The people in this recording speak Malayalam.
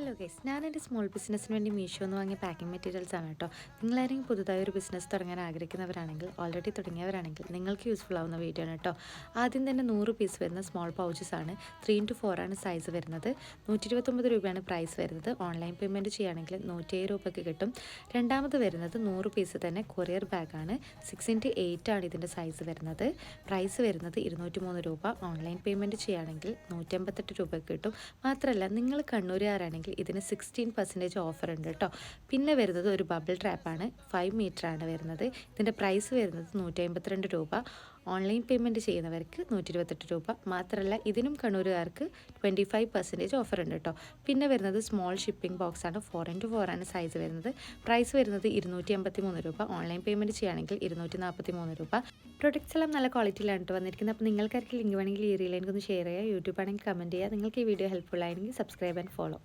ഹലോ ഗൈസ്, ഞാൻ എൻ്റെ സ്മോൾ ബിസിനസ്സിന് വേണ്ടി മീഷോ എന്ന് വാങ്ങിയ പാക്കിംഗ് മെറ്റീരിയൽസ് ആണ് കേട്ടോ. നിങ്ങളാരെങ്കിലും പുതുതായി ഒരു ബിസിനസ് തുടങ്ങാൻ ആഗ്രഹിക്കുന്നവരാണെങ്കിൽ, ഓൾറെഡി തുടങ്ങിയവരാണെങ്കിൽ നിങ്ങൾക്ക് യൂസ്ഫുൾ ആവുന്ന വീഡിയോ ആണ് കേട്ടോ. ആദ്യം തന്നെ 100 പീസ് വരുന്ന സ്മോൾ പൗച്ചസ് ആണ്. 3-4 ആണ് സൈസ് വരുന്നത്. 129 രൂപയാണ് പ്രൈസ് വരുന്നത്. ഓൺലൈൻ പേയ്മെൻറ്റ് ചെയ്യുകയാണെങ്കിൽ 107 രൂപയ്ക്ക് കിട്ടും. രണ്ടാമത് വരുന്നത് 100 പീസ് തന്നെ കൊറിയർ ബാഗാണ്. 6x8 ആണ് ഇതിൻ്റെ സൈസ് വരുന്നത്. പ്രൈസ് വരുന്നത് 203 രൂപ. ഓൺലൈൻ പേയ്മെൻറ്റ് ചെയ്യുകയാണെങ്കിൽ 188 രൂപയ്ക്ക് കിട്ടും. മാത്രമല്ല, നിങ്ങൾ കണ്ണൂരുകാരാണെങ്കിൽ ഇതിന് 16% ഓഫർ ഉണ്ട് കേട്ടോ. പിന്നെ വരുന്നത് ഒരു ബബിൾ ട്രാപ്പാണ്. 5 മീറ്റർ ആണ് വരുന്നത്. ഇതിൻ്റെ പ്രൈസ് വരുന്നത് 152 രൂപ. ഓൺലൈൻ പേയ്മെൻറ്റ് ചെയ്യുന്നവർക്ക് 128 രൂപ. മാത്രമല്ല, ഇതിനും കണ്ണൂരുകാർക്ക് 25% ഓഫർ ഉണ്ട് കേട്ടോ. പിന്നെ വരുന്നത് സ്മോൾ ഷിപ്പിംഗ് ബോക്സ് ആണ്. 4x4 ആണ് സൈസ് വരുന്നത്. പ്രൈസ് വരുന്നത് 283 രൂപ. ഓൺലൈൻ പേയ്മെൻറ്റ് ചെയ്യുകയാണെങ്കിൽ 243 രൂപ. പ്രൊഡക്ട്സ് എല്ലാം നല്ല ക്വാളിറ്റിയിലാണ് വന്നിരിക്കുന്നത്. അപ്പോൾ നിങ്ങൾക്കാർക്ക് ലിങ്ക് വേണമെങ്കിൽ ഈ റീൽ എനിക്കൊന്ന് ഷെയർ ചെയ്യുക. യൂട്യൂബ് ആണെങ്കിൽ കമൻറ്റ് ചെയ്യുക. നിങ്ങൾക്ക് ഈ വീഡിയോ ഹെൽപ്ഫുൾ ആയെങ്കിൽ സബ്സ്ക്രൈബ് ആൻഡ് ഫോളോ.